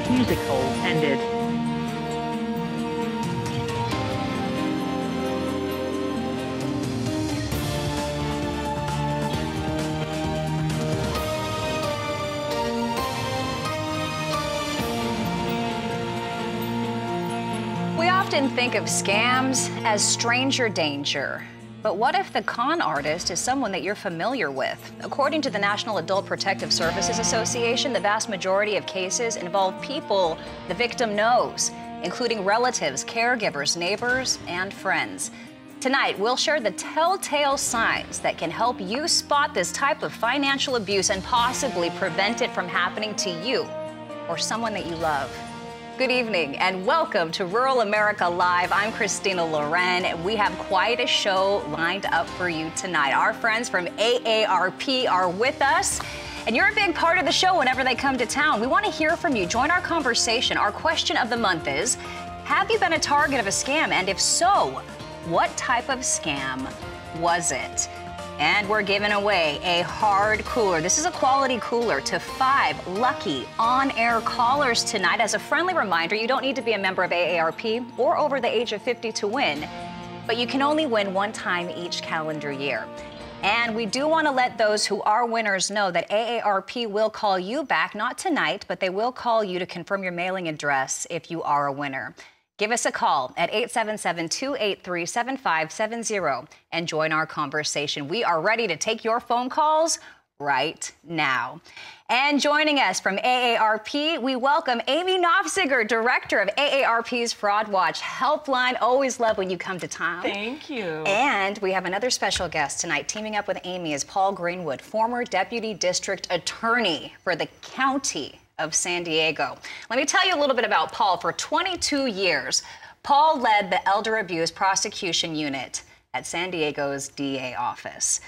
music hold ended. We often think of scams as stranger danger. But what if the con artist is someone that you're familiar with? According to the National Adult Protective Services Association, the vast majority of cases involve people the victim knows, including relatives, caregivers, neighbors, and friends. Tonight, we'll share the telltale signs that can help you spot this type of financial abuse and possibly prevent it from happening to you or someone that you love. Good evening and welcome to Rural America Live. I'm Christina Loren and we have quite a show lined up for you tonight. Our friends from AARP are with us and you're a big part of the show whenever they come to town. We want to hear from you. Join our conversation. Our question of the month is, have you been a target of a scam? And if so, what type of scam was it? And we're giving away a hard cooler. This is a quality cooler to 5 lucky on-air callers tonight. As a friendly reminder, you don't need to be a member of AARP or over the age of 50 to win, but you can only win one time each calendar year. And we do want to let those who are winners know that AARP will call you back, not tonight, but they will call you to confirm your mailing address if you are a winner. Give us a call at 877-283-7570 and join our conversation. We are ready to take your phone calls right now. And joining us from AARP, we welcome Amy Nofziger, Director of AARP's Fraud Watch Helpline. Always love when you come to town. Thank you. And we have another special guest tonight. Teaming up with Amy is Paul Greenwood, former Deputy District Attorney for the County of San Diego. Let me tell you a little bit about Paul. For 22 years, Paul led the Elder Abuse Prosecution Unit at San Diego's DA office.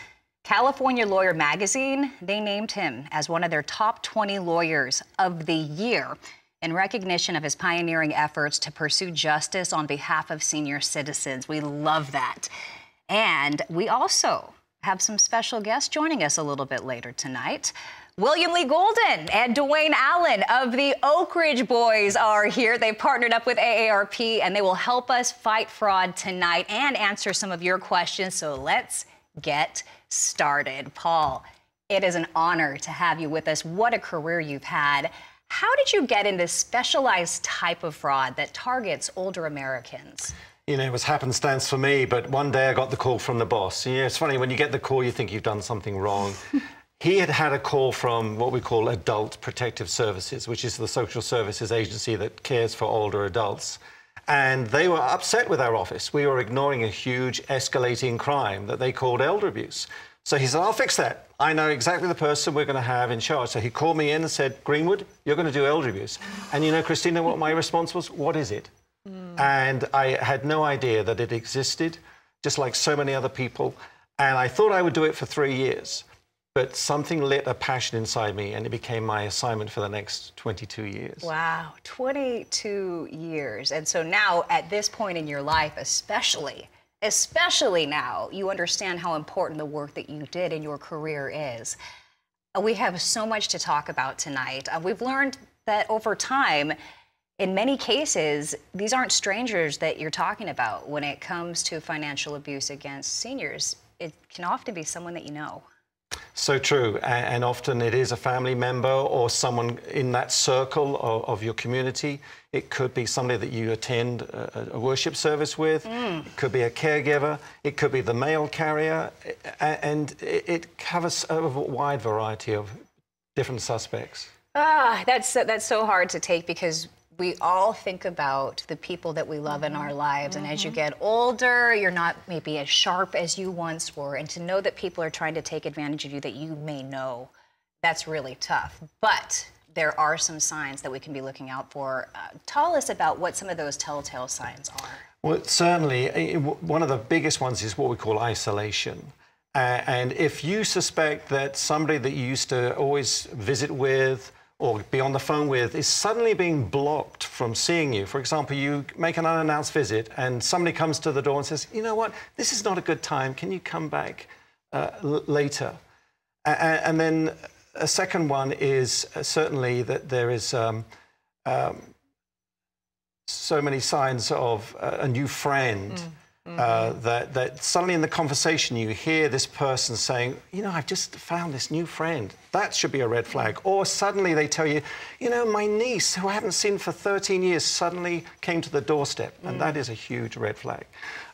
California Lawyer Magazine, they named him as one of their top 20 lawyers of the year in recognition of his pioneering efforts to pursue justice on behalf of senior citizens. We love that. And we also have some special guests joining us a little bit later tonight. William Lee Golden and Dwayne Allen of the Oak Ridge Boys are here. They've partnered up with AARP and they will help us fight fraud tonight and answer some of your questions. So let's get started. Paul, it is an honor to have you with us. What a career you've had. How did you get in this specialized type of fraud that targets older Americans? You know, it was happenstance for me, but one day I got the call from the boss. Yeah, it's funny, when you get the call, you think you've done something wrong. He had had a call from what we call Adult Protective Services, which is the social services agency that cares for older adults. And they were upset with our office. We were ignoring a huge escalating crime that they called elder abuse. So he said, I'll fix that. I know exactly the person we're going to have in charge. So he called me in and said, Greenwood, you're going to do elder abuse. And you know, Christina, what my response was? What is it? And I had no idea that it existed, just like so many other people. And I thought I would do it for 3 years. But something lit a passion inside me, and it became my assignment for the next 22 years. Wow, 22 years. And so now, at this point in your life, especially now, you understand how important the work that you did in your career is. We have so much to talk about tonight. We've learned that over time, in many cases, these aren't strangers that you're talking about when it comes to financial abuse against seniors. It can often be someone that you know. So true, and often it is a family member or someone in that circle of your community. It could be somebody that you attend a worship service with. It could be a caregiver. It could be the mail carrier, and it covers a wide variety of different suspects. That's so hard to take because we all think about the people that we love in our lives. And as you get older, you're not maybe as sharp as you once were. And to know that people are trying to take advantage of you that you may know, that's really tough. But there are some signs that we can be looking out for. Tell us about what some of those telltale signs are. Well, certainly, one of the biggest ones is what we call isolation. And if you suspect that somebody that you used to always visit with or be on the phone with is suddenly being blocked from seeing you. For example, you make an unannounced visit and somebody comes to the door and says, you know what, this is not a good time. Can you come back later? And then a second one is certainly that there is so many signs of a new friend. That suddenly in the conversation you hear this person saying, you know, I've just found this new friend. That should be a red flag. Or suddenly they tell you, you know, my niece, who I haven't seen for 13 years, suddenly came to the doorstep. And that is a huge red flag.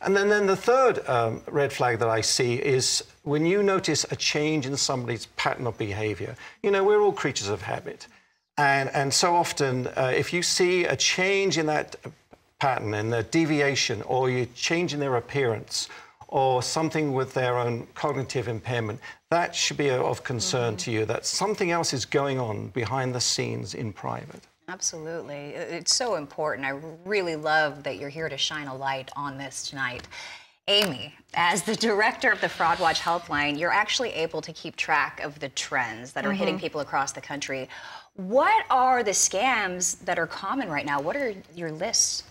And then the third red flag that I see is when you notice a change in somebody's pattern of behavior. You know, we're all creatures of habit. And so often, if you see a change in that pattern and the deviation, or you change in their appearance, or something with their own cognitive impairment, that should be of concern to you, that something else is going on behind the scenes in private. Absolutely. It's so important. I really love that you're here to shine a light on this tonight. Amy, as the director of the Fraud Watch Helpline, you're actually able to keep track of the trends that are hitting people across the country. What are the scams that are common right now? What are your lists?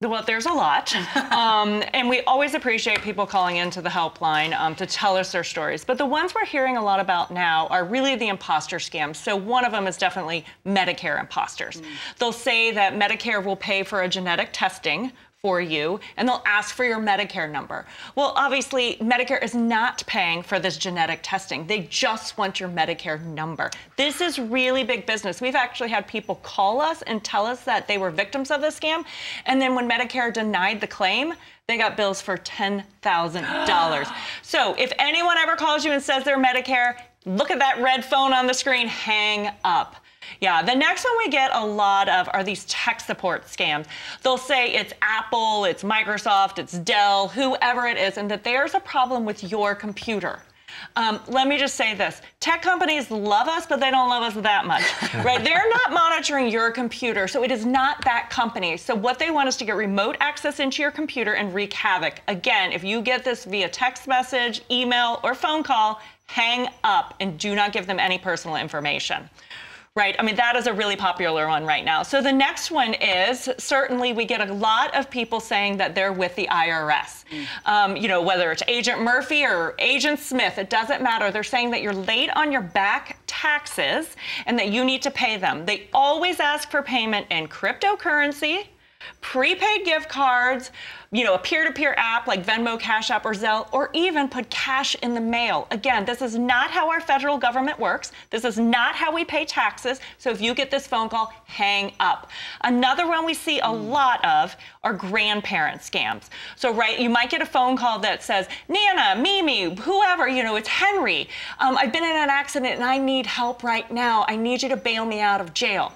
Well, there's a lot, and we always appreciate people calling into the helpline to tell us their stories. But the ones we're hearing a lot about now are really the imposter scams. So one of them is definitely Medicare imposters. They'll say that Medicare will pay for a genetic testing for you, and they'll ask for your Medicare number. Well, obviously, Medicare is not paying for this genetic testing. They just want your Medicare number. This is really big business. We've actually had people call us and tell us that they were victims of this scam, and then when Medicare denied the claim, they got bills for $10,000. So if anyone ever calls you and says they're Medicare, look at that red phone on the screen, hang up. Yeah, the next one we get a lot of are these tech support scams. They'll say it's Apple, it's Microsoft, it's Dell, whoever it is, and that there's a problem with your computer. Let me just say this. Tech companies love us, but they don't love us that much, right? They're not monitoring your computer, so it is not that company. So what they want is to get remote access into your computer and wreak havoc. Again, if you get this via text message, email, or phone call, hang up and do not give them any personal information. Right, I mean, that is a really popular one right now. So the next one is, certainly we get a lot of people saying that they're with the IRS. You know, whether it's Agent Murphy or Agent Smith, it doesn't matter. They're saying that you're late on your back taxes and that you need to pay them. They always ask for payment in cryptocurrency, prepaid gift cards, you know, a peer-to-peer app like Venmo, Cash App, or Zelle, or even put cash in the mail. Again, this is not how our federal government works. This is not how we pay taxes. So if you get this phone call, hang up. Another one we see a lot of are grandparent scams. So, right, you might get a phone call that says, Nana, Mimi, whoever, you know, it's Henry. I've been in an accident and I need help right now. I need you to bail me out of jail.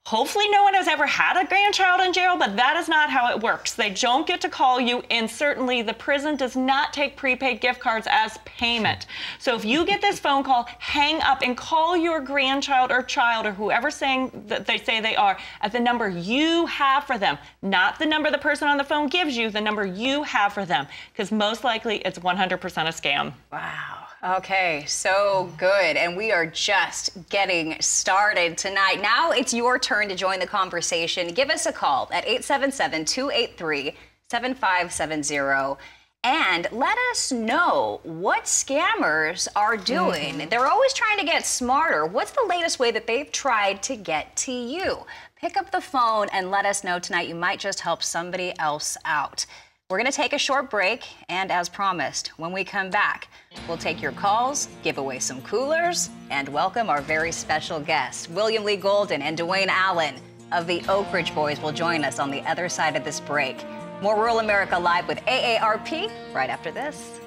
Hopefully no one has ever had a grandchild in jail, but that is not how it works. They don't get to call you, and certainly the prison does not take prepaid gift cards as payment. So if you get this phone call, hang up and call your grandchild or child or whoever saying that they say they are at the number you have for them, not the number the person on the phone gives you, the number you have for them, because most likely it's 100% a scam. Wow. Okay, so good. And we are just getting started tonight. Now it's your turn to join the conversation. Give us a call at 877-283-7570 and let us know what scammers are doing. They're always trying to get smarter. What's the latest way that they've tried to get to you? Pick up the phone and let us know tonight. You might just help somebody else out. We're going to take a short break, and as promised, when we come back, we'll take your calls, give away some coolers, and welcome our very special guests. William Lee Golden and Dwayne Allen of the Oak Ridge Boys will join us on the other side of this break. More Rural America Live with AARP right after this.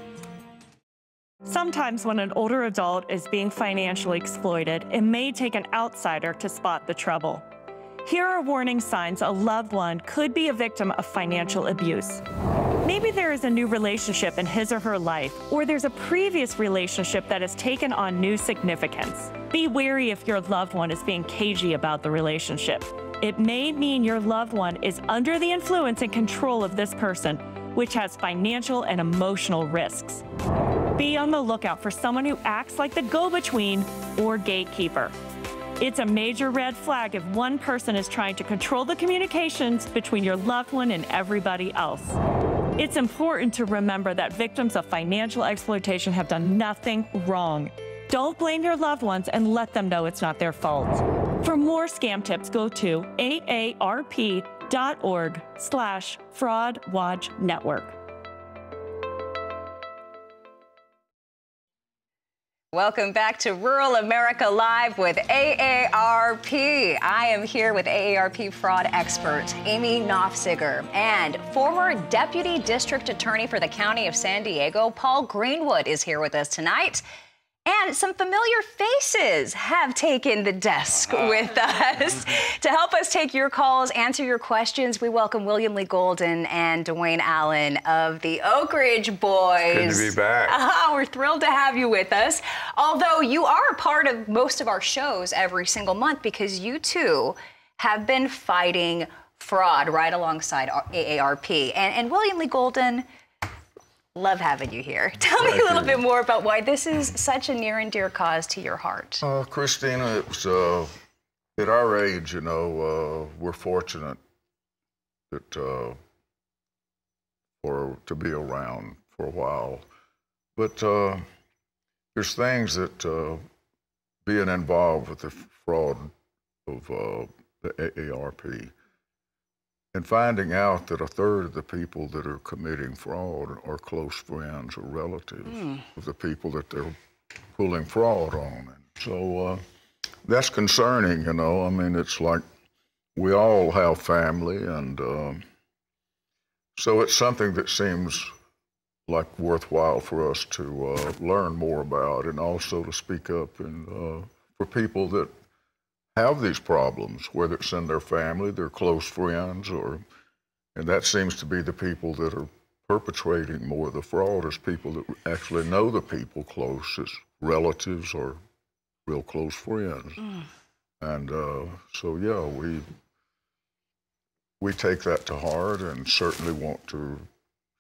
Sometimes when an older adult is being financially exploited, it may take an outsider to spot the trouble. Here are warning signs a loved one could be a victim of financial abuse. Maybe there is a new relationship in his or her life, or there's a previous relationship that has taken on new significance. Be wary if your loved one is being cagey about the relationship. It may mean your loved one is under the influence and control of this person, which has financial and emotional risks. Be on the lookout for someone who acts like the go-between or gatekeeper. It's a major red flag if one person is trying to control the communications between your loved one and everybody else. It's important to remember that victims of financial exploitation have done nothing wrong. Don't blame your loved ones and let them know it's not their fault. For more scam tips, go to aarp.org/FraudWatchNetwork. Welcome back to Rural America Live with AARP. I am here with AARP fraud expert Amy Nofziger and former Deputy District Attorney for the County of San Diego, Paul Greenwood, is here with us tonight. And some familiar faces have taken the desk with us. To help us take your calls, answer your questions, we welcome William Lee Golden and Dwayne Allen of the Oak Ridge Boys. Good to be back. We're thrilled to have you with us. Although you are a part of most of our shows every single month because you two have been fighting fraud right alongside AARP. And William Lee Golden, love having you here. Tell me a little bit more about why this is such a near and dear cause to your heart. Christina, it's, at our age, you know, we're fortunate that to be around for a while. But there's things that being involved with the fraud of the AARP and finding out that a third of the people that are committing fraud are close friends or relatives of the people that they're pulling fraud on. And so that's concerning, you know. I mean, it's like we all have family, and so it's something that seems like worthwhile for us to learn more about, and also to speak up and for people that have these problems, whether it's in their family, their close friends, and that seems to be the people that are perpetrating more of the fraud is people that actually know the people close as relatives or real close friends. And so, yeah, we take that to heart and certainly want to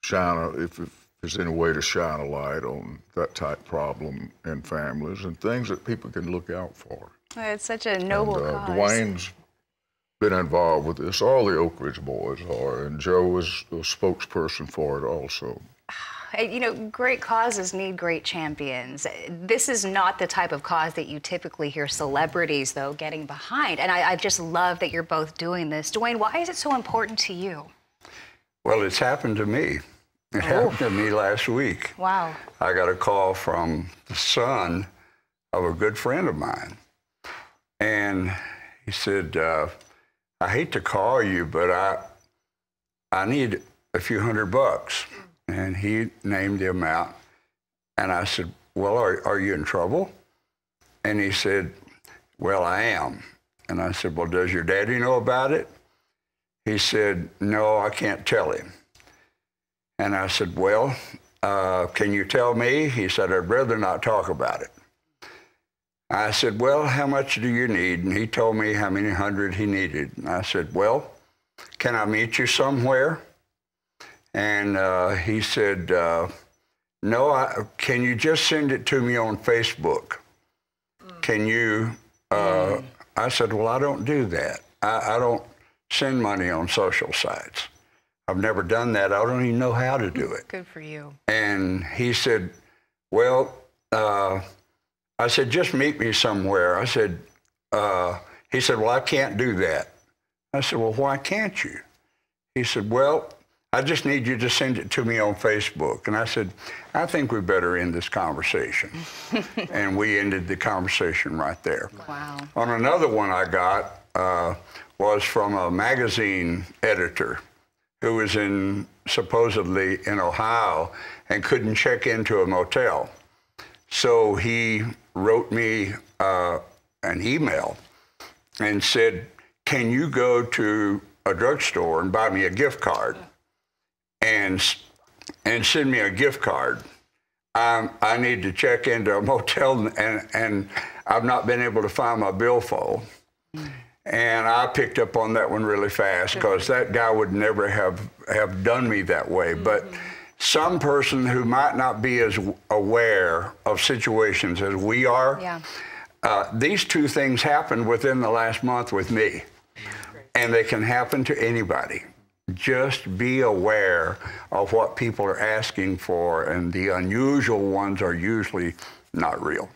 shine, if there's any way to shine a light on that type problem in families and things that people can look out for. It's such a noble cause. Dwayne's been involved with this. All the Oak Ridge Boys are, and Joe is a spokesperson for it also. You know, great causes need great champions. This is not the type of cause that you typically hear celebrities, though, getting behind. And I just love that you're both doing this. Dwayne, why is it so important to you? Well, it's happened to me. It happened to me last week. Wow. I got a call from the son of a good friend of mine. And he said, I hate to call you, but I need a few $100. And he named the amount. And I said, well, are you in trouble? And he said, well, I am. And I said, well, does your daddy know about it? He said, no, I can't tell him. And I said, well, can you tell me? He said, I'd rather not talk about it. I said, well, how much do you need? And he told me how many hundred he needed. And I said, well, can I meet you somewhere? And he said, no, can you just send it to me on Facebook? Can you? I said, well, I don't do that. I don't send money on social sites. I've never done that. I don't even know how to do it. Good for you. And he said, well, I said, just meet me somewhere. I said, he said, well, I can't do that. I said, well, why can't you? He said, well, I just need you to send it to me on Facebook. And I said, I think we better end this conversation. And we ended the conversation right there. Wow. On another one I got was from a magazine editor who was supposedly in Ohio and couldn't check into a motel. So he wrote me an email and said, can you go to a drugstore and buy me a gift card and send me a gift card? I need to check into a motel and I've not been able to find my billfold. And I picked up on that one really fast because that guy would never have done me that way. But some person who might not be as aware of situations as we are, these two things happened within the last month with me. And they can happen to anybody. Just be aware of what people are asking for, and the unusual ones are usually not real.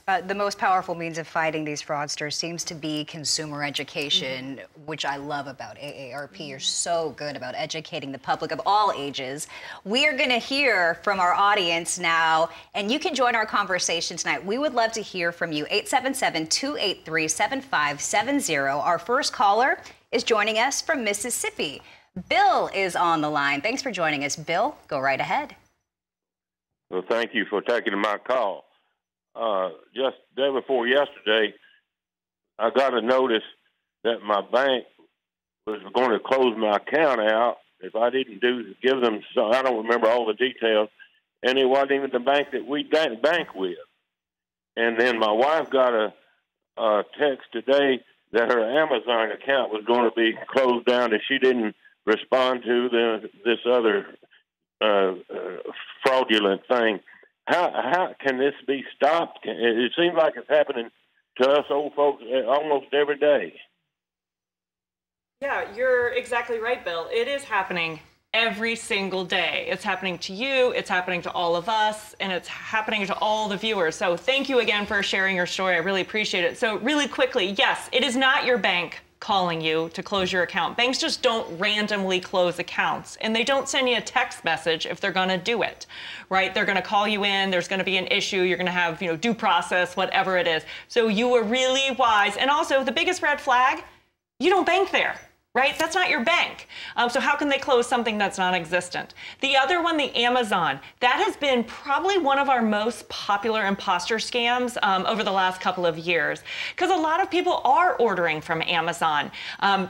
The most powerful means of fighting these fraudsters seems to be consumer education, which I love about AARP. You're so good about educating the public of all ages. We are going to hear from our audience now, and you can join our conversation tonight. We would love to hear from you. 877-283-7570. Our first caller is joining us from Mississippi. Bill is on the line. Thanks for joining us, Bill. Go right ahead. Well, thank you for taking my call. Just day before yesterday, I got a notice that my bank was going to close my account out if I didn't give them. So I don't remember all the details, and it wasn't even the bank that we bank with. And then my wife got a text today that her Amazon account was going to be closed down if she didn't respond to this other fraudulent thing. How can this be stopped? It seems like it's happening to us old folks almost every day. Yeah, you're exactly right, Bill. It is happening every single day. It's happening to you, it's happening to all of us, and it's happening to all the viewers. So thank you again for sharing your story. I really appreciate it. So really quickly, yes, it is not your bank calling you to close your account. Banks just don't randomly close accounts, and they don't send you a text message if they're going to do it, right? They're going to call you in, there's going to be an issue, you're going to have, due process, whatever it is. So you were really wise. And also, the biggest red flag, you don't bank there. Right? That's not your bank. So how can they close something that's non-existent? The other one, the Amazon, that has been probably one of our most popular imposter scams over the last couple of years, because a lot of people are ordering from Amazon.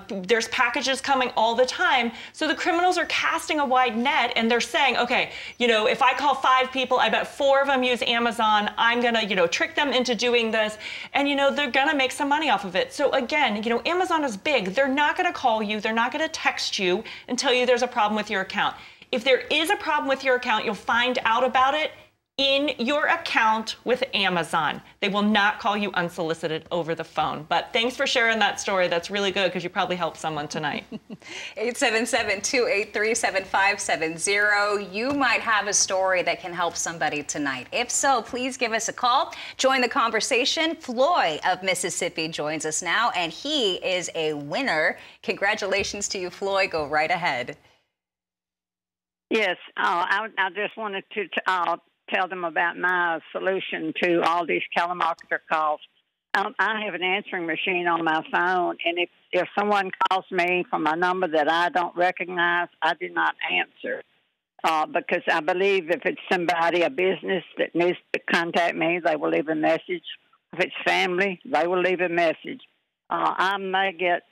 There's packages coming all the time. So the criminals are casting a wide net, and they're saying, okay, if I call 5 people, I bet 4 of them use Amazon. I'm going to, trick them into doing this. And, they're going to make some money off of it. So again, Amazon is big. They're not going to call you, they're not going to text you and tell you there's a problem with your account. If there is a problem with your account, you'll find out about it in your account with Amazon. They will not call you unsolicited over the phone. But thanks for sharing that story. That's really good, because you probably helped someone tonight. 877-283-7570. You might have a story that can help somebody tonight. If so, please give us a call. Join the conversation. Floyd of Mississippi joins us now, and he is a winner. Congratulations to you, Floyd. Go right ahead. Yes, I just wanted to tell them about my solution to all these telemarketer calls. I have an answering machine on my phone, and if someone calls me from a number that I don't recognize, I do not answer, because I believe if it's somebody, a business that needs to contact me, they will leave a message. If it's family, they will leave a message. I might get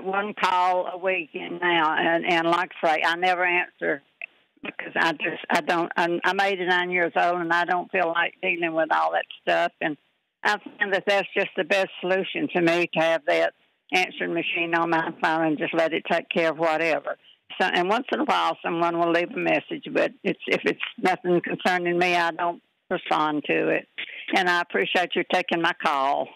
one call a week now, and like I say, I never answer, because I'm 89 years old, and I don't feel like dealing with all that stuff. And I find that that's just the best solution to me, to have that answering machine on my phone and just let it take care of whatever. So, and once in a while, someone will leave a message, but if it's nothing concerning me, I don't respond to it. And I appreciate you taking my call.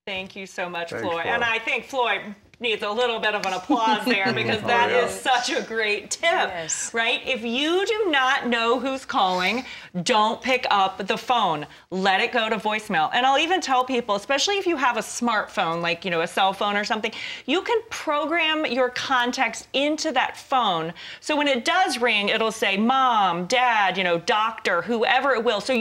Thank you so much, Thanks, Floyd. Floyd. And I think Floyd needs a little bit of an applause there, because that is such a great tip, right? If you do not know who's calling, don't pick up the phone. Let it go to voicemail. And I'll even tell people, especially if you have a smartphone, like, a cell phone or something, you can program your contacts into that phone. So when it does ring, it'll say mom, dad, doctor, whoever it will. So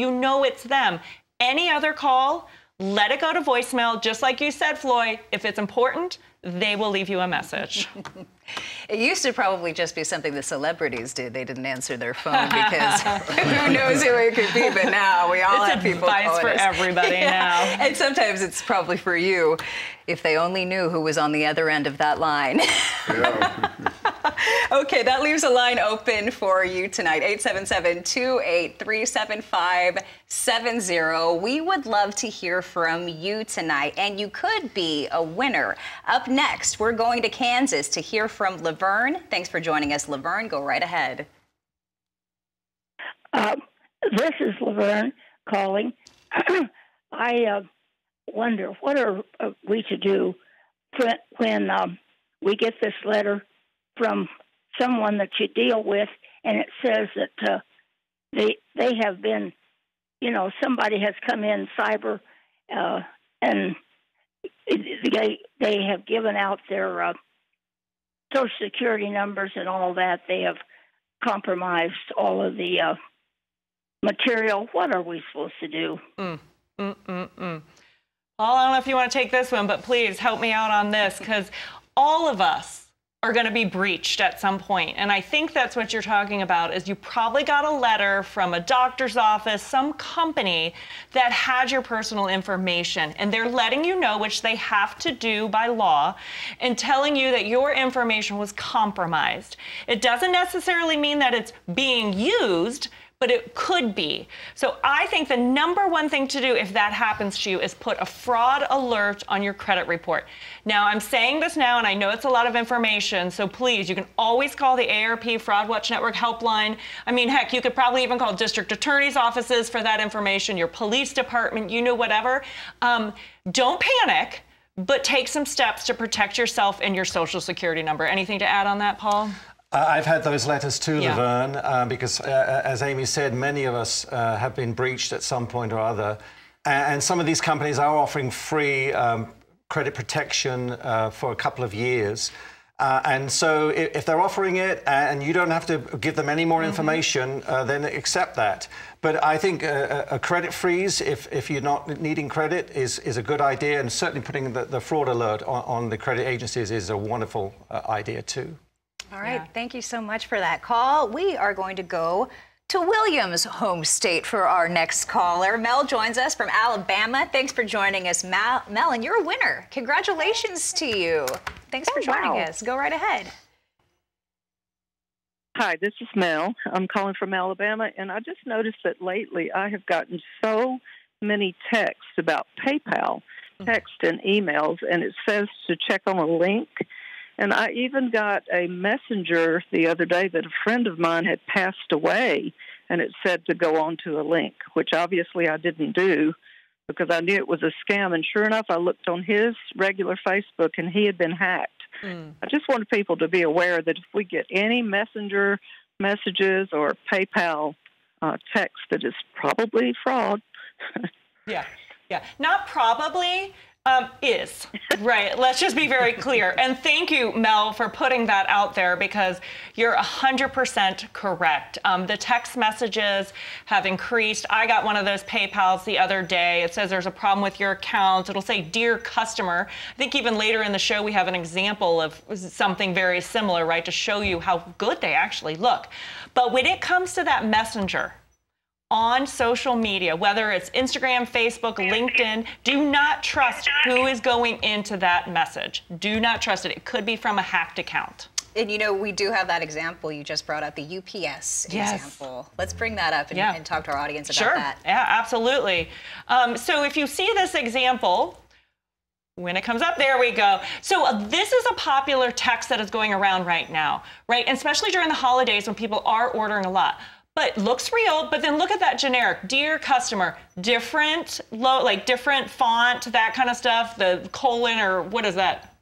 it's them. Any other call, let it go to voicemail. Just like you said, Floyd, if it's important, they will leave you a message. It used to probably just be something the celebrities did. They didn't answer their phone because who knows who it could be. But now we all have people calling us. It's advice for everybody now. And sometimes it's probably for you, if they only knew who was on the other end of that line. Yeah. Okay, that leaves a line open for you tonight, 877-283-7570. We would love to hear from you tonight, and you could be a winner. Up next, we're going to Kansas to hear from Laverne. Thanks for joining us, Laverne. Go right ahead. This is Laverne calling. I wonder, what are we to do when we get this letter from someone that you deal with, and it says that they have been you know, somebody has come in cyber, and they have given out their Social Security numbers and all that. They have compromised all of the material. What are we supposed to do? Paul, I don't know if you want to take this one, but please help me out on this, because all of us are going to be breached at some point. And I think that's what you're talking about, is you probably got a letter from a doctor's office, some company that had your personal information, and they're letting you know, which they have to do by law, and telling you that your information was compromised. It doesn't necessarily mean that it's being used, but it could be. So I think the number one thing to do if that happens to you is put a fraud alert on your credit report. Now, I'm saying this now, and I know it's a lot of information, so please, you can always call the AARP Fraud Watch Network helpline. I mean, heck, you could probably even call district attorney's offices for that information, your police department, you know, whatever. Don't panic, but take some steps to protect yourself and your Social Security number. Anything to add on that, Paul? I've had those letters too, Laverne, because as Amy said, many of us have been breached at some point or other. And some of these companies are offering free credit protection for a couple of years. And so if they're offering it and you don't have to give them any more information, then accept that. But I think a credit freeze, if you're not needing credit, is a good idea. And certainly putting the fraud alert on the credit agencies is a wonderful idea too. All right, thank you so much for that call. We are going to go to William's home state for our next caller. Mel joins us from Alabama. Thanks for joining us, Mel, and you're a winner. Congratulations to you. Thanks for joining us. Go right ahead. Hi, this is Mel. I'm calling from Alabama, and I just noticed that lately I have gotten so many texts about PayPal, text and emails, and it says to check on a link. And I even got a messenger the other day that a friend of mine had passed away, and it said to go on to a link, which obviously I didn't do because I knew it was a scam. And sure enough, I looked on his regular Facebook, and he had been hacked. I just wanted people to be aware that if we get any messenger messages or PayPal text, that is probably fraud. Yeah. Not probably. Is. Right. Let's just be very clear. And thank you, Mel, for putting that out there, because you're 100% correct. The text messages have increased. I got one of those PayPals the other day. It says there's a problem with your account. It'll say, "Dear customer." I think even later in the show, we have an example of something very similar, right, to show you how good they actually look. But when it comes to that messenger, on social media, whether it's Instagram, Facebook, LinkedIn, do not trust who is going into that message. Do not trust it. It could be from a hacked account. And you know, we do have that example you just brought up, the UPS example. Let's bring that up and talk to our audience about that. Yeah, absolutely. So if you see this example, when it comes up, there we go. So this is a popular text that is going around right now, right? And especially during the holidays when people are ordering a lot. But looks real, but then look at that generic, "Dear customer," different, different font, that kind of stuff, the colon, or what is that?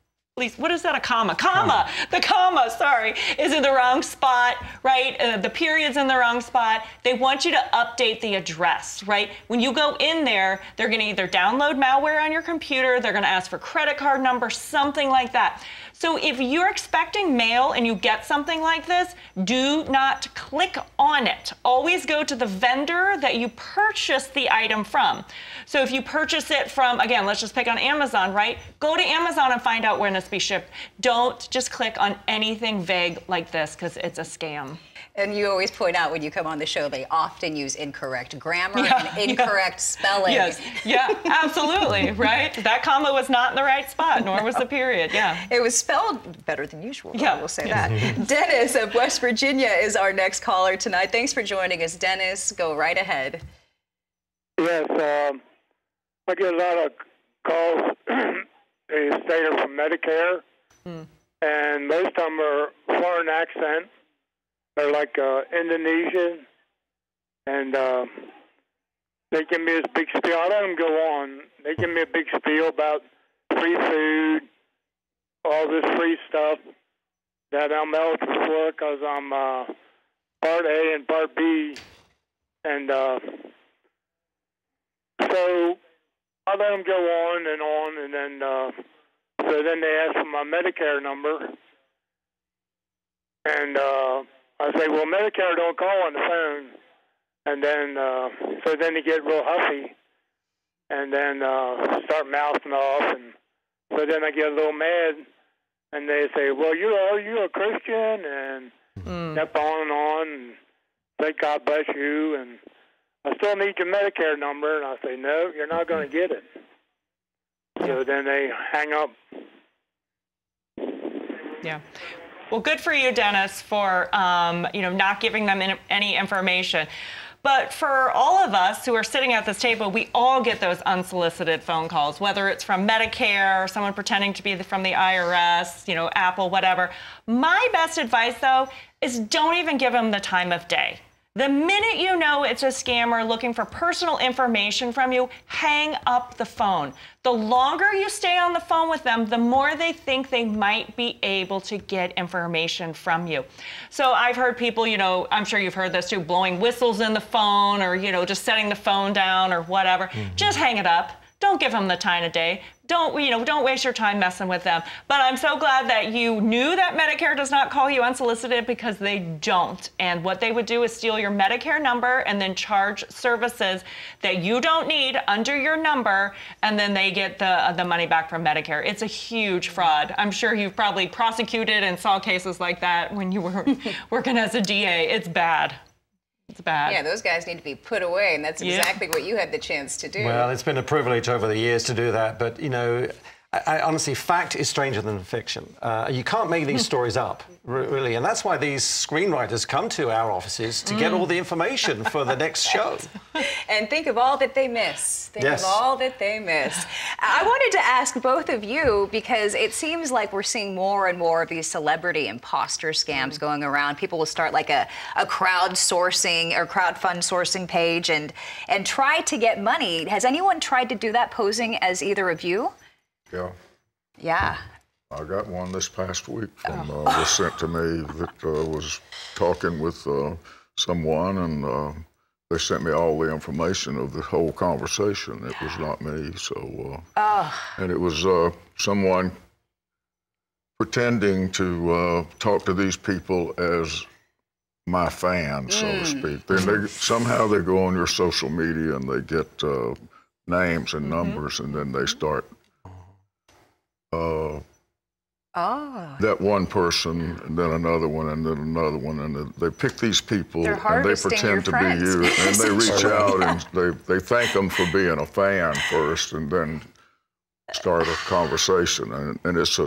What is that, a comma? Comma. The comma, sorry, is in the wrong spot, right? The period's in the wrong spot. They want you to update the address, right? When you go in there, they're gonna either download malware on your computer, they're gonna ask for credit card number, something like that. So if you're expecting mail and you get something like this, do not click on it. Always go to the vendor that you purchased the item from. So if you purchase it from, again, let's just pick on Amazon, right? Go to Amazon and find out when it's be shipped. Don't just click on anything vague like this, because it's a scam. And you always point out when you come on the show, they often use incorrect grammar and incorrect spelling. Yes, absolutely, right? That comma was not in the right spot, nor was the period, It was spelled better than usual, I will say that. Dennis of West Virginia is our next caller tonight. Thanks for joining us, Dennis. Go right ahead. Yes, I get a lot of calls. They say they're from Medicare, and most of them are foreign accent. They're like Indonesian, and they give me this big spiel. I let them go on. They give me a big spiel about free food, all this free stuff that I'm eligible for because I'm Part A and Part B, and So I let them go on, and then so then they ask for my Medicare number, and I say, well, Medicare don't call on the phone, and then so then they get real huffy, and then start mouthing off, and so then I get a little mad, and they say, well, you're a Christian, and step on, and say, God bless you, and I still need your Medicare number, and I say, no, you're not going to get it. So then they hang up. Yeah. Well, good for you, Dennis, for not giving them any information. But for all of us who are sitting at this table, we all get those unsolicited phone calls, whether it's from Medicare or someone pretending to be from the IRS, Apple, whatever. My best advice, though, is don't even give them the time of day. The minute you know it's a scammer looking for personal information from you, hang up the phone. The longer you stay on the phone with them, the more they think they might be able to get information from you. So I've heard people, I'm sure you've heard this too, blowing whistles in the phone or, just setting the phone down or whatever. Just hang it up. Don't give them the time of day. Don't waste your time messing with them. But I'm so glad that you knew that Medicare does not call you unsolicited, because they don't. And what they would do is steal your Medicare number and then charge services that you don't need under your number, and then they get the money back from Medicare. It's a huge fraud. I'm sure you've probably prosecuted and saw cases like that when you were working as a DA. It's bad. It's bad. Yeah, those guys need to be put away, and that's exactly what you had the chance to do. Well, it's been a privilege over the years to do that, but, I honestly, fact is stranger than fiction. You can't make these stories up, really, and that's why these screenwriters come to our offices to get all the information for the next show. And think of all that they miss. Think of all that they miss. I wanted to ask both of you, because it seems like we're seeing more and more of these celebrity imposter scams going around. People will start like a crowdsourcing or crowdfund sourcing page and try to get money. Has anyone tried to do that, posing as either of you? Yeah. Yeah. I got one this past week from was sent to me that was talking with someone, and they sent me all the information of the whole conversation. It was not me, so and it was someone pretending to talk to these people as my fans, so to speak. Then somehow they go on your social media and they get names and numbers, and then they start. That one person, and then another one, and then another one, and they pick these people, and they pretend to be you, and they reach out and they thank them for being a fan first, and then start a conversation, and it's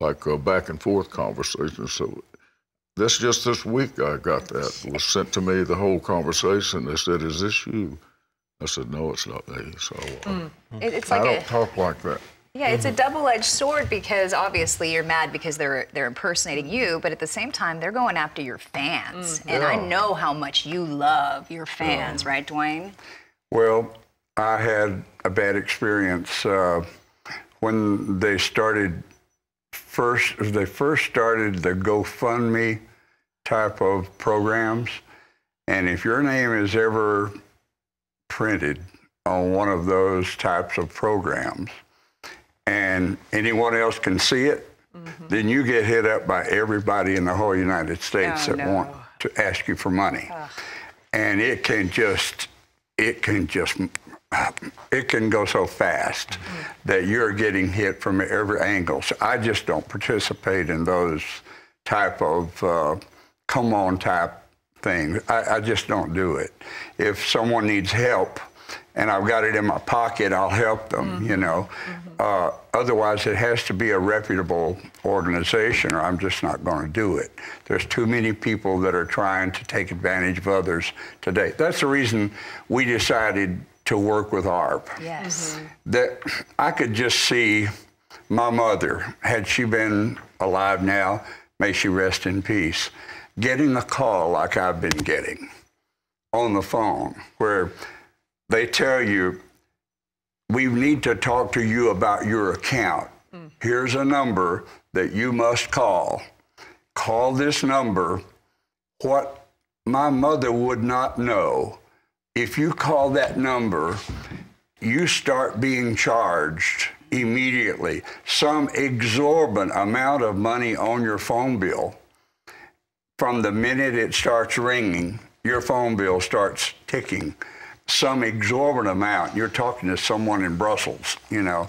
like a back and forth conversation. So just this week I got that. It was sent to me, the whole conversation. They said, "Is this you?" I said, "No, it's not me." So it's like I don't talk like that. Yeah, it's a double-edged sword, because obviously you're mad because they're impersonating you, but at the same time they're going after your fans. And I know how much you love your fans, right, Dwayne? Well, I had a bad experience when they first started the GoFundMe type of programs. And if your name is ever printed on one of those types of programs, and anyone else can see it, then you get hit up by everybody in the whole United States that want to ask you for money. And it can go so fast that you're getting hit from every angle. So I just don't participate in those type of come on type things. I just don't do it. If someone needs help and I've got it in my pocket, I'll help them, Otherwise, it has to be a reputable organization, or I'm just not going to do it. There's too many people that are trying to take advantage of others today. That's the reason we decided to work with AARP. Yes. That I could just see my mother, had she been alive now, may she rest in peace, getting a call like I've been getting on the phone, where they tell you, we need to talk to you about your account. Here's a number that you must call. Call this number. What my mother would not know, if you call that number, you start being charged immediately some exorbitant amount of money on your phone bill. From the minute it starts ringing, your phone bill starts ticking. Some exorbitant amount. You're talking to someone in Brussels, you know,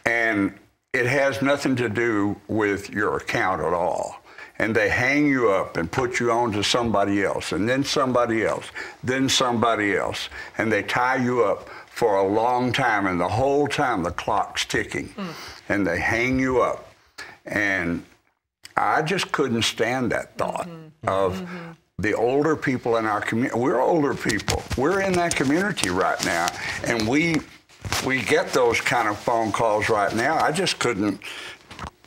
and it has nothing to do with your account at all. And they hang you up and put you on to somebody else, and then somebody else, then somebody else. And they tie you up for a long time, and the whole time the clock's ticking. And they hang you up. And I just couldn't stand that thought of the older people in our community. We're older people. We're in that community right now, and we get those kind of phone calls right now. I just couldn't.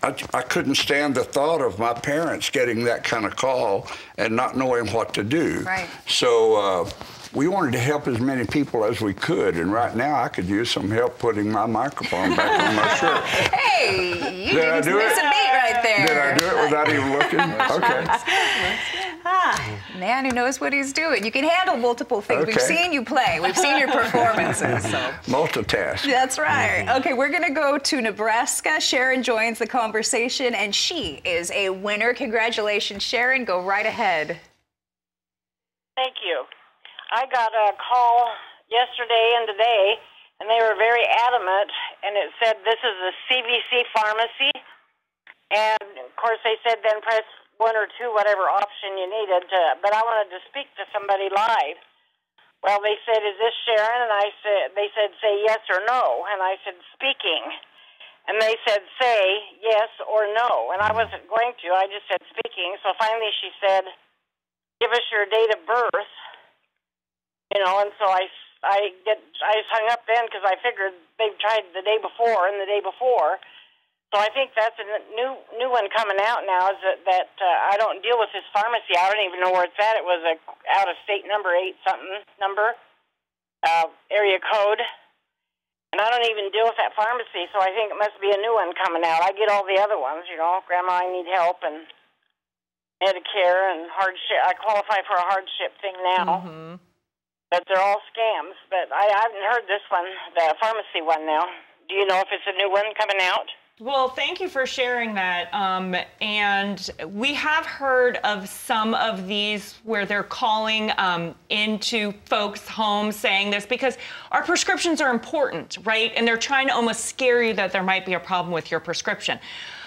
I couldn't stand the thought of my parents getting that kind of call and not knowing what to do. Right. So we wanted to help as many people as we could, and right now I could use some help putting my microphone back on my shirt. Hey, you didn't miss a beat right there. Did I do it without even looking? Okay. Man who knows what he's doing. You can handle multiple things. Okay. We've seen you play. We've seen your performances. So. Multitask. That's right. Okay, we're going to go to Nebraska. Sharon joins the conversation, and she is a winner. Congratulations, Sharon. Go right ahead. Thank you. I got a call yesterday and today, and they were very adamant, and it said this is a CVC pharmacy. And, of course, they said then press 1 or 2, whatever option you needed, but I wanted to speak to somebody live. Well, they said, is this Sharon? And they said, say yes or no. And I said, speaking. And they said, say yes or no. And I wasn't going to. I just said speaking. So finally she said, give us your date of birth. You know, and so I just hung up then because I figured they tried the day before and the day before. So I think that's a new one coming out now, is that I don't deal with this pharmacy. I don't even know where it's at. It was a out-of-state number, 8-something number, area code. And I don't even deal with that pharmacy, so I think it must be a new one coming out. I get all the other ones, you know, Grandma, I need help, and Medicare and hardship. I qualify for a hardship thing now. But they're all scams. But I haven't heard this one, the pharmacy one now. Do you know if it's a new one coming out? Well, thank you for sharing that. And we have heard of some of these where they're calling into folks' homes saying this because our prescriptions are important, right? And they're trying to almost scare you that there might be a problem with your prescription.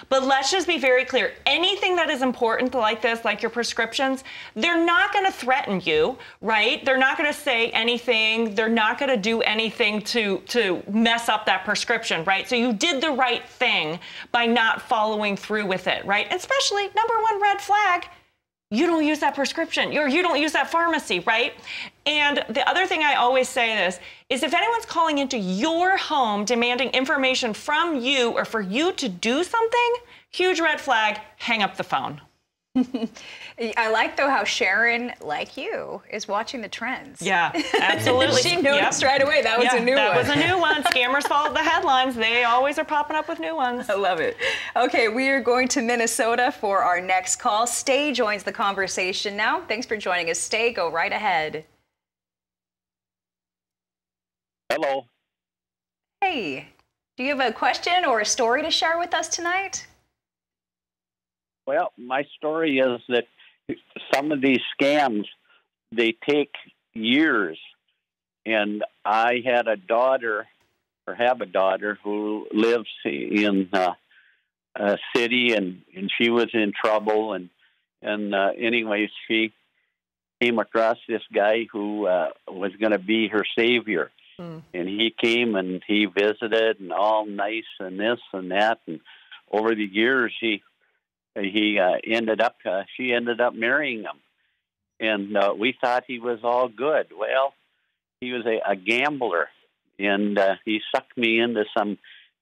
But let's just be very clear. Anything that is important like this, like your prescriptions, they're not going to threaten you, right? They're not going to say anything. They're not going to do anything to mess up that prescription, right? So you did the right thing by not following through with it, right? Especially, number one red flag, you don't use that prescription, or you don't use that pharmacy, right? And the other thing I always say this is if anyone's calling into your home demanding information from you or for you to do something, huge red flag, hang up the phone. I like, though, how Sharon, like you, is watching the trends. Yeah, absolutely. She noticed right away that was a new one. That was a new one. Scammers follow the headlines. They always are popping up with new ones. I love it. Okay, we are going to Minnesota for our next call. Stay joins the conversation now. Thanks for joining us. Stay, go right ahead. Hello. Hey, do you have a question or a story to share with us tonight? Well, my story is that some of these scams, they take years. And I had a daughter, or have a daughter, who lives in a city, and she was in trouble. And anyways, she came across this guy who was going to be her savior. And he came and he visited, and all nice and this and that. And over the years, she ended up marrying him, and we thought he was all good. Well, he was a gambler, and he sucked me into some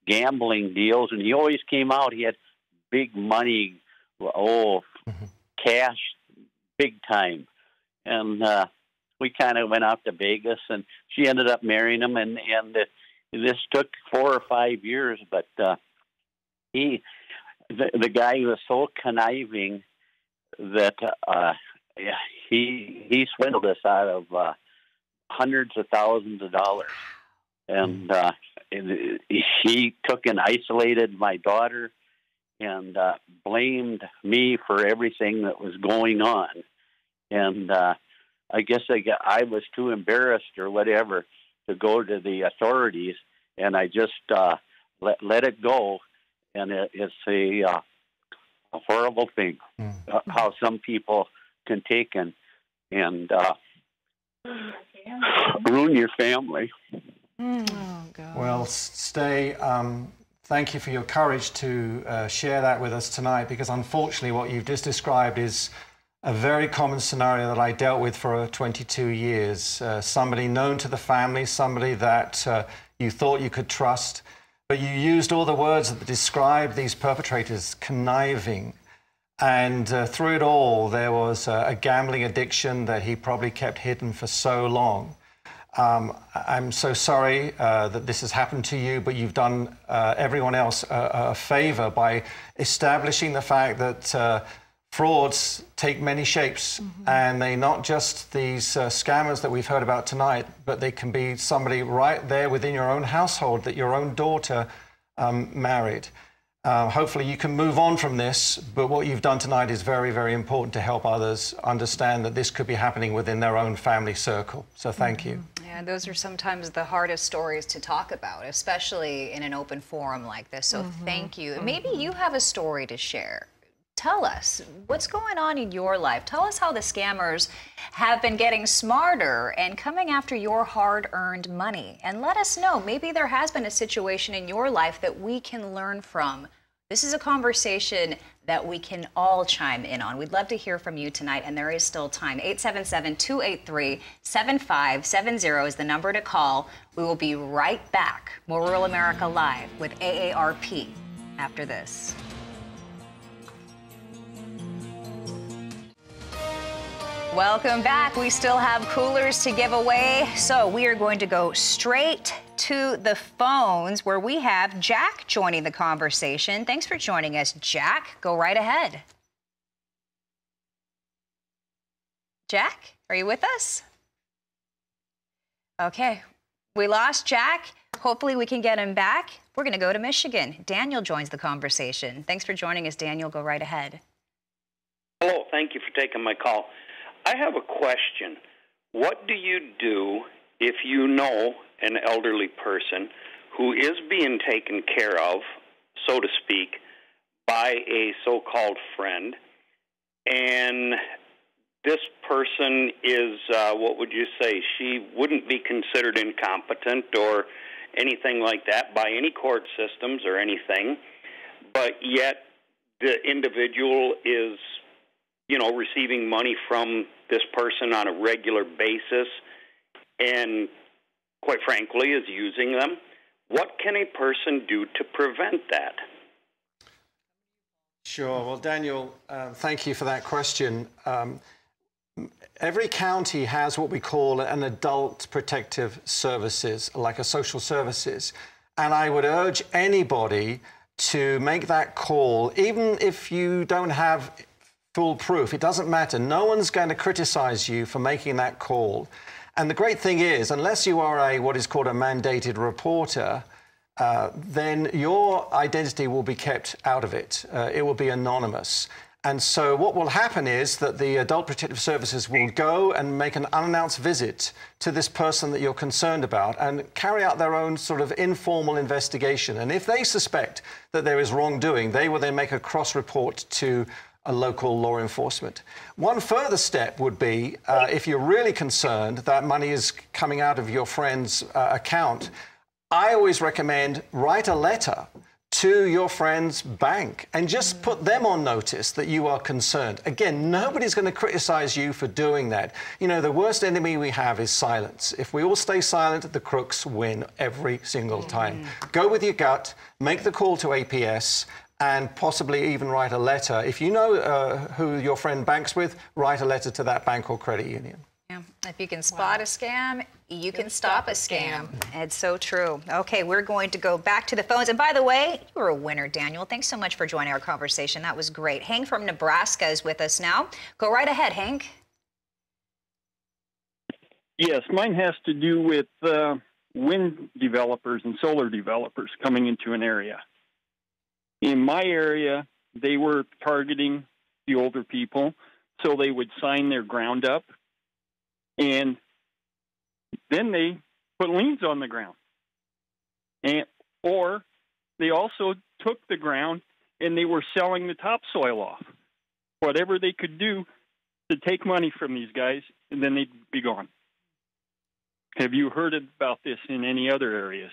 gambling deals, and he always came out. He had big money, cash, big time, and we kind of went out to Vegas, and she ended up marrying him, and this took 4 or 5 years, but the guy was so conniving that he swindled us out of hundreds of thousands of dollars. And he took and isolated my daughter and blamed me for everything that was going on. And I guess I was too embarrassed or whatever to go to the authorities, and I just let it go. And it's a horrible thing how some people can take and ruin your family. Oh, God. Well, Stay, thank you for your courage to share that with us tonight, because unfortunately what you've just described is a very common scenario that I dealt with for 22 years. Somebody known to the family, somebody that you thought you could trust, but you used all the words that describe these perpetrators: conniving. And through it all, there was a gambling addiction that he probably kept hidden for so long. I'm so sorry that this has happened to you, but you've done everyone else a favor by establishing the fact that frauds take many shapes, and they're not just these scammers that we've heard about tonight, but they can be somebody right there within your own household that your own daughter married. Hopefully you can move on from this, but what you've done tonight is very, very important to help others understand that this could be happening within their own family circle. So thank you. Yeah, those are sometimes the hardest stories to talk about, especially in an open forum like this. So thank you. Maybe you have a story to share. Tell us what's going on in your life. Tell us how the scammers have been getting smarter and coming after your hard-earned money. And let us know, maybe there has been a situation in your life that we can learn from. This is a conversation that we can all chime in on. We'd love to hear from you tonight, and there is still time. 877-283-7570 is the number to call. We will be right back. More Rural America Live with AARP after this. Welcome back. We still have coolers to give away, so we are going to go straight to the phones where we have Jack joining the conversation. Thanks for joining us, Jack. Go right ahead. Jack, are you with us? Okay, we lost Jack. Hopefully we can get him back. We're going to go to Michigan. Daniel joins the conversation. Thanks for joining us, Daniel. Go right ahead. Hello, thank you for taking my call. I have a question. What do you do if you know an elderly person who is being taken care of, so to speak, by a so-called friend, and this person is, what would you say, she wouldn't be considered incompetent or anything like that by any court systems or anything, but yet the individual is, you know, receiving money from this person on a regular basis and, quite frankly, is using them. What can a person do to prevent that? Sure. Well, Daniel, thank you for that question. Every county has what we call an adult protective services, like a social services. And I would urge anybody to make that call, even if you don't have full proof. It doesn't matter. No one's going to criticize you for making that call. And the great thing is, unless you are what is called a mandated reporter, then your identity will be kept out of it. It will be anonymous. And so what will happen is that the Adult Protective Services will go and make an unannounced visit to this person that you're concerned about and carry out their own sort of informal investigation. And if they suspect that there is wrongdoing, they will then make a cross-report to a local law enforcement. One further step would be, if you're really concerned that money is coming out of your friend's account, I always recommend write a letter to your friend's bank and just put them on notice that you are concerned. Again, nobody's going to criticize you for doing that. You know, the worst enemy we have is silence. If we all stay silent, the crooks win every single time. Go with your gut, make the call to APS, and possibly even write a letter. If you know who your friend banks with, write a letter to that bank or credit union. Yeah. If you can spot a scam, you can stop a scam. It's so true. Okay, we're going to go back to the phones. And by the way, you were a winner, Daniel. Thanks so much for joining our conversation. That was great. Hank from Nebraska is with us now. Go right ahead, Hank. Yes, mine has to do with wind developers and solar developers coming into an area. In my area, they were targeting the older people, so they would sign their ground up, and then they put liens on the ground. Or they also took the ground and they were selling the topsoil off. Whatever they could do to take money from these guys, and then they'd be gone. Have you heard about this in any other areas?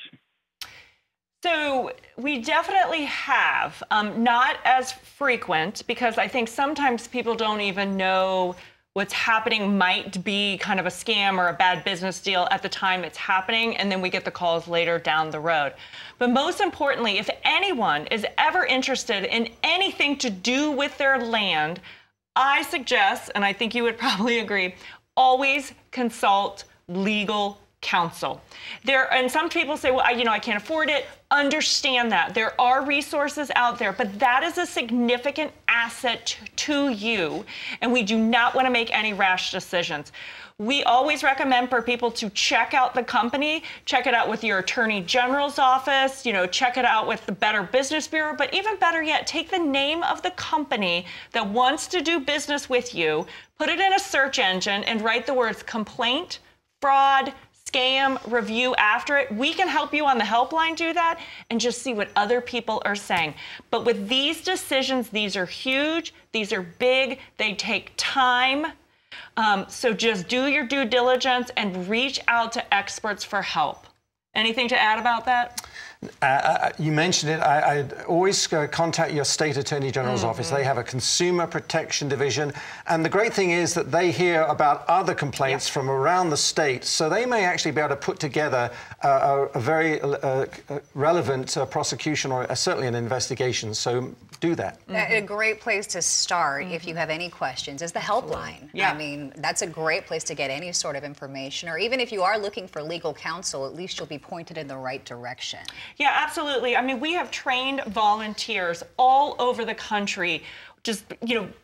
So we definitely have, not as frequent, because I think sometimes people don't even know what's happening might be kind of a scam or a bad business deal at the time it's happening, and then we get the calls later down the road. But most importantly, if anyone is ever interested in anything to do with their land, I suggest, and I think you would probably agree, always consult legal counsel. And some people say, well, I can't afford it. Understand that. There are resources out there, but that is a significant asset to you, and we do not want to make any rash decisions. We always recommend for people to check out the company, check it out with your Attorney General's office, check it out with the Better Business Bureau, but even better yet, take the name of the company that wants to do business with you, put it in a search engine, and write the words complaint, fraud, scam, review after it. We can help you on the helpline do that and just see what other people are saying. But with these decisions, these are huge, these are big, they take time. So just do your due diligence and reach out to experts for help. Anything to add about that? You mentioned it. I'd always contact your state attorney general's office. They have a consumer protection division. And the great thing is that they hear about other complaints from around the state. So they may actually be able to put together a very relevant prosecution or certainly an investigation. So do that. A great place to start if you have any questions is the helpline. Yeah. I mean, that's a great place to get any sort of information. Or even if you are looking for legal counsel, at least you'll be pointed in the right direction. Yeah, absolutely. I mean, we have trained volunteers all over the country, just,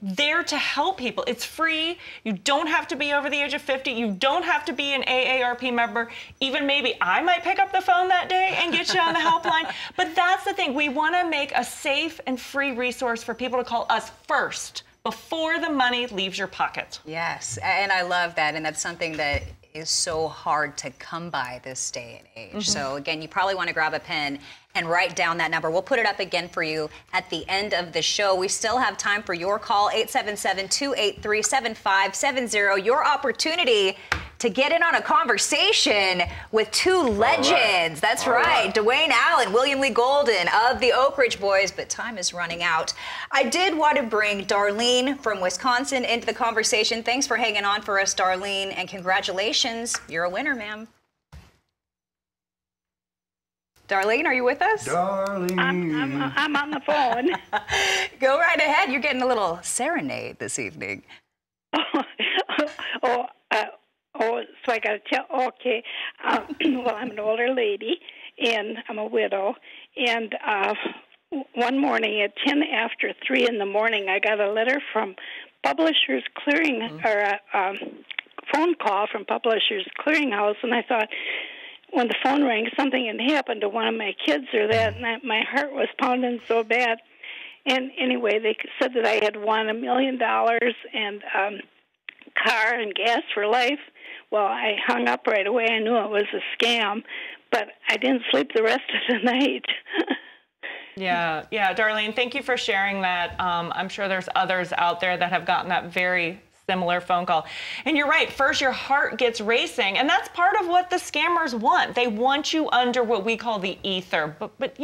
there to help people. It's free. You don't have to be over the age of 50. You don't have to be an AARP member. Even maybe I might pick up the phone that day and get you on the helpline. But that's the thing. We want to make a safe and free resource for people to call us first before the money leaves your pocket. Yes, and I love that. And that's something that is so hard to come by this day and age. So again, you probably want to grab a pen and write down that number. We'll put it up again for you at the end of the show. We still have time for your call, 877-283-7570. Your opportunity to get in on a conversation with two legends. That's right. Dwayne Allen, William Lee Golden of the Oak Ridge Boys, but time is running out. I did want to bring Darlene from Wisconsin into the conversation. Thanks for hanging on for us, Darlene, and congratulations. You're a winner, ma'am. Darlene, are you with us? Darlene. I'm on the phone. Go right ahead. You're getting a little serenade this evening. So I got to tell, okay. Well, I'm an older lady, and I'm a widow. And one morning at 10 after 3 in the morning, I got a letter from Publishers Clearing, or a phone call from Publishers Clearinghouse, and I thought, when the phone rang, something had happened to one of my kids or that, and my heart was pounding so bad. And anyway, they said that I had won $1 million and car and gas for life. Well, I hung up right away. I knew it was a scam, but I didn't sleep the rest of the night. Yeah, Darlene, thank you for sharing that. I'm sure there's others out there that have gotten that very similar phone call. And you're right, first your heart gets racing, and that's part of what the scammers want. They want you under what we call the ether, but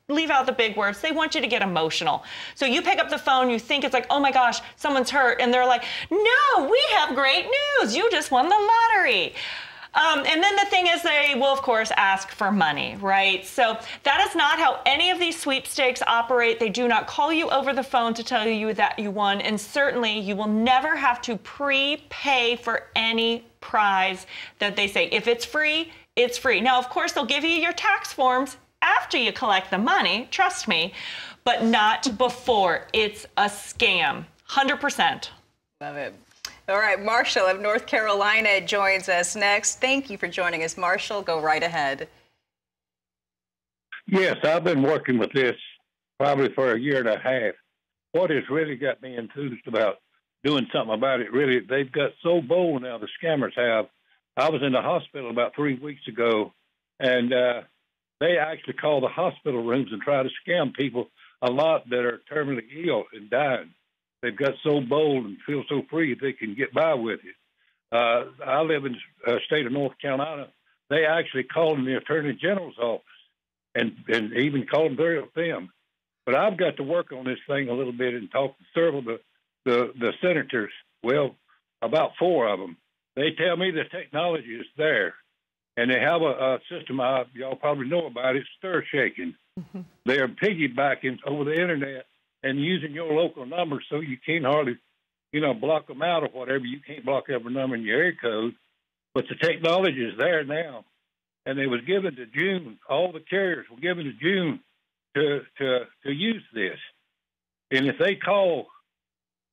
leave out the big words. They want you to get emotional. So you pick up the phone, you think it's like, oh my gosh, someone's hurt, and they're like, no, we have great news. You just won the lottery. And then the thing is, they will, of course, ask for money, right? So that is not how any of these sweepstakes operate. They do not call you over the phone to tell you that you won, and certainly you will never have to prepay for any prize that they say. If it's free, it's free. Now, of course, they'll give you your tax forms after you collect the money, trust me, but not before. It's a scam, 100%. Love it. All right, Marshall of North Carolina joins us next. Thank you for joining us, Marshall. Go right ahead. Yes, I've been working with this probably for a year and a half. What has really got me enthused about doing something about it, really, they've got so bold now, the scammers have. I was in the hospital about 3 weeks ago, and they actually call the hospital rooms and try to scam people a lot that are terminally ill and dying. They've got so bold and feel so free they can get by with it. I live in the state of North Carolina. They actually called in the Attorney General's office and even called them. But I've got to work on this thing a little bit and talk to several of the senators, well, about 4 of them. They tell me the technology is there, and they have a system y'all probably know about it, stir shaking. Mm-hmm. They're piggybacking over the internet and using your local number so you can't hardly, block them out or whatever. You can't block every number in your area code, but the technology is there now, and they was given to June. All the carriers were given to June to use this, and if they call,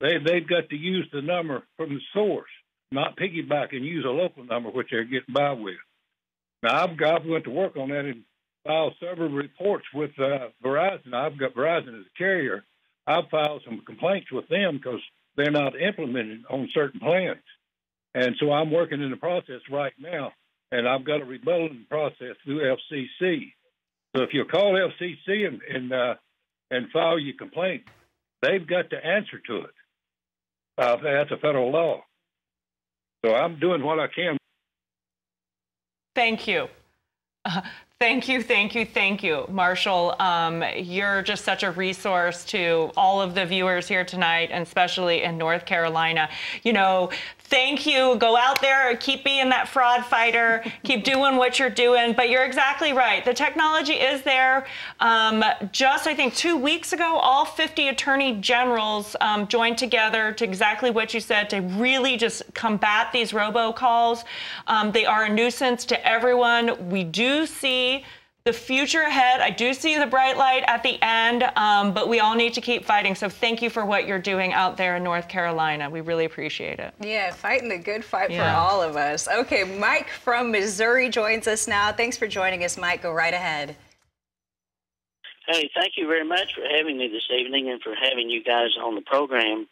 they've got to use the number from the source, not piggyback and use a local number, which they're getting by with. Now, I've went to work on that and filed several reports with Verizon. I've got Verizon as a carrier. I've filed some complaints with them because they're not implemented on certain plans. And so I'm working in the process right now, and I've got a rebuttal process through FCC. So if you call FCC and file your complaint, they've got to answer to it. That's a federal law. So I'm doing what I can. Thank you. Thank you, Marshall. You're just such a resource to all of the viewers here tonight, and especially in North Carolina. Thank you. Go out there, keep being that fraud fighter, keep doing what you're doing. But you're exactly right. The technology is there. Just, I think, 2 weeks ago, all 50 attorney generals joined together to exactly what you said, to really just combat these robocalls. They are a nuisance to everyone. We do see the future ahead. I do see the bright light at the end, but we all need to keep fighting. So thank you for what you're doing out there in North Carolina. We really appreciate it. Yeah, fighting the good fight for all of us. Okay, Mike from Missouri joins us now. Thanks for joining us, Mike. Go right ahead. Hey, thank you very much for having me this evening and for having you guys on the program.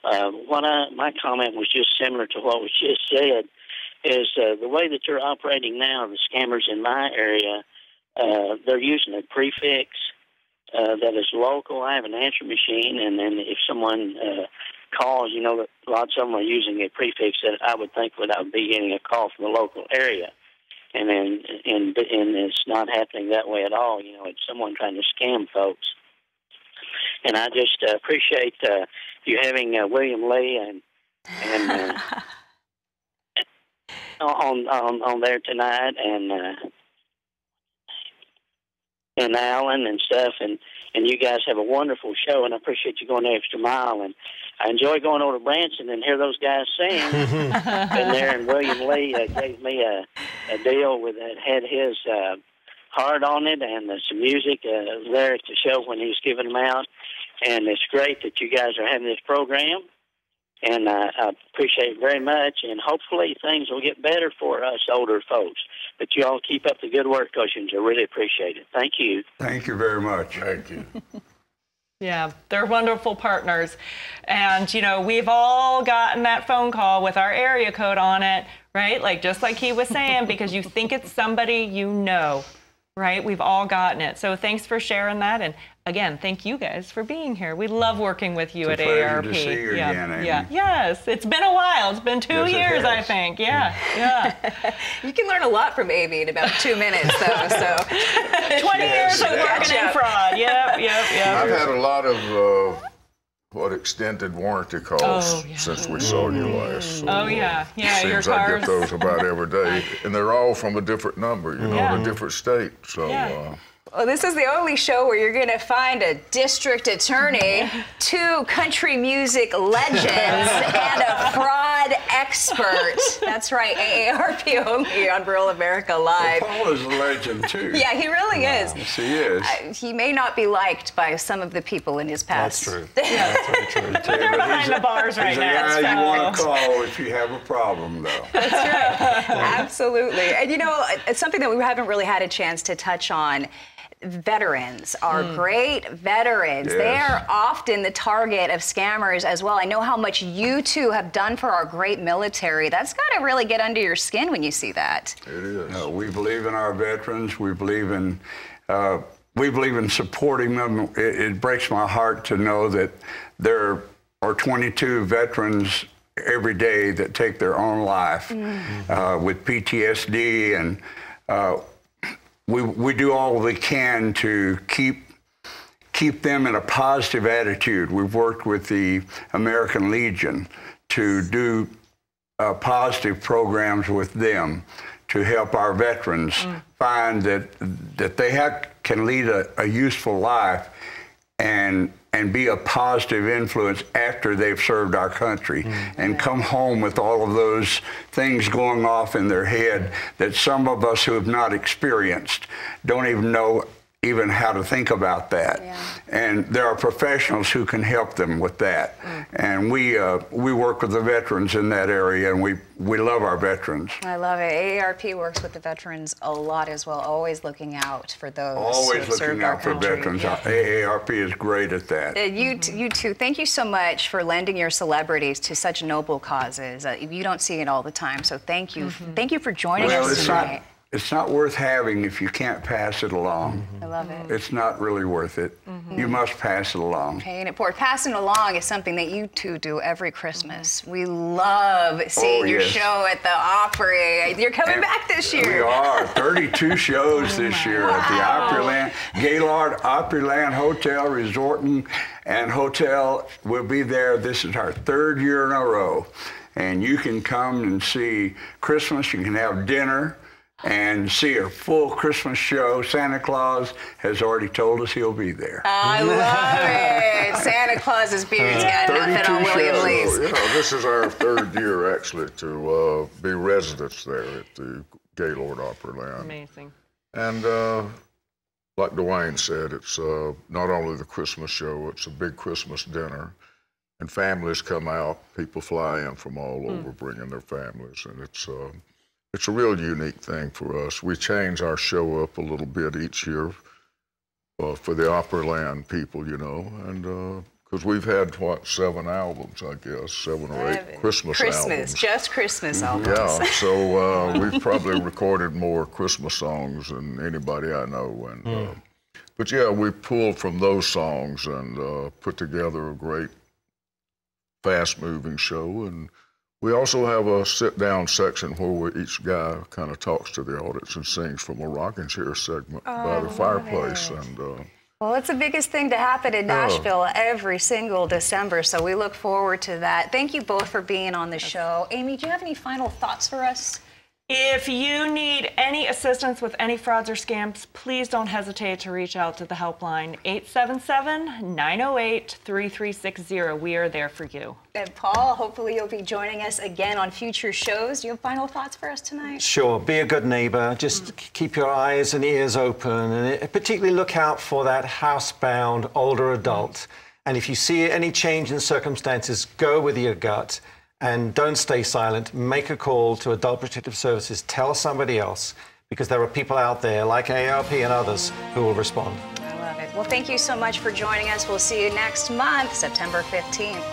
My comment was just similar to what was just said. Is the way that they're operating now, the scammers in my area, they're using a prefix that is local. I have an answer machine, and then if someone calls, that lots of them are using a prefix that I would think I would be getting a call from the local area. And then and it's not happening that way at all. It's someone trying to scam folks. And I just appreciate you having William Lee and on there tonight, and Alan and stuff, and you guys have a wonderful show, and I appreciate you going the extra mile, and I enjoy going over to Branson and hear those guys sing. And there, and William Lee gave me a deal with that had his heart on it, and some music there at the show when he was giving them out, and it's great that you guys are having this program. And I appreciate it very much, and hopefully things will get better for us older folks. But you all keep up the good work, Oceans. I really appreciate it. Thank you. Thank you very much. Thank you. Yeah, they're wonderful partners. And, we've all gotten that phone call with our area code on it, right? Just like he was saying, because you think it's somebody you know, right? We've all gotten it. So thanks for sharing that. And again, thank you guys for being here. We love working with you at AARP. To see you again, Amy. Yes, it's been a while. It's been 2 years, I think. Yeah. You can learn a lot from Amy in about 2 minutes, though. So 20 years of working in fraud. Yep. I've had a lot of extended warranty calls since we saw you last. So, yeah. Seems I get those about every day, and they're all from a different number, in a different state. So. Well, this is the only show where you're going to find a district attorney, 2 country music legends, and a fraud fraud expert. That's right, AARP only on Rural America Live. Well, Paul is a legend, too. Yeah, he really is. Yes, he is. He may not be liked by some of the people in his past. That's true. That's very true. But they're behind the bars right now. He's a guy you want to call if you have a problem, though. That's right. Absolutely. And, you know, it's something that we haven't really had a chance to touch on. Veterans, our great veterans, they are often the target of scammers as well. I know how much you two have done for our great military. That's got to really get under your skin when you see that. It is. We believe in our veterans. We believe in supporting them. It breaks my heart to know that there are 22 veterans every day that take their own life with PTSD, and we do all we can to keep them in a positive attitude. We've worked with the American Legion to do positive programs with them to help our veterans find that they can lead a useful life and be a positive influence after they've served our country and come home with all of those things going off in their head that some of us who have not experienced don't even know how to think about that. And there are professionals who can help them with that. And we work with the veterans in that area, and we love our veterans. I love it. AARP works with the veterans a lot as well, always looking out for those always who have served looking out for veterans. AARP is great at that. You too. Thank you so much for lending your celebrities to such noble causes. You don't see it all the time, so thank you. Thank you for joining us tonight. It's not worth having if you can't pass it along. I love it. It's not really worth it. You must pass it along. Paying it forward. Passing along is something that you two do every Christmas. We love seeing your show at the Opry. You're coming back this year. We are. 32 shows this year at the Opryland, Gaylord Opryland Hotel, Resort and Hotel. We'll be there. This is our 3rd year in a row. And you can come and see Christmas. You can have dinner and see a full Christmas show. Santa Claus has already told us he'll be there. I love it. Santa Claus's beard's got nothing on William Lee's. You know, this is our 3rd year, actually, to be residents there at the Gaylord Opryland. Amazing. And like Dwayne said, it's not only the Christmas show, it's a big Christmas dinner. And families come out, people fly in from all over bringing their families, and it's a real unique thing for us. We change our show up a little bit each year for the Opryland people, you know, and because we've had, 7 albums, I guess, 7 or 8 Christmas albums. Just Christmas albums. Yeah, so we've probably recorded more Christmas songs than anybody I know. And but yeah, we pulled from those songs and put together a great, fast-moving show. And we also have a sit-down section where each guy kind of talks to the audience and sings from a rocking chair segment by the fireplace. And well, it's the biggest thing to happen in Nashville every single December, so we look forward to that. Thank you both for being on the show. Amy, do you have any final thoughts for us? If you need any assistance with any frauds or scams, please don't hesitate to reach out to the helpline, 877-908-3360. We are there for you. And Paul, hopefully you'll be joining us again on future shows. Do you have final thoughts for us tonight? Sure. Be a good neighbor. Just keep your eyes and ears open, and particularly look out for that housebound older adult. And if you see any change in circumstances, go with your gut. And don't stay silent. Make a call to Adult Protective Services. Tell somebody else, because there are people out there like AARP and others who will respond. I love it. Well, thank you so much for joining us. We'll see you next month, September 15th.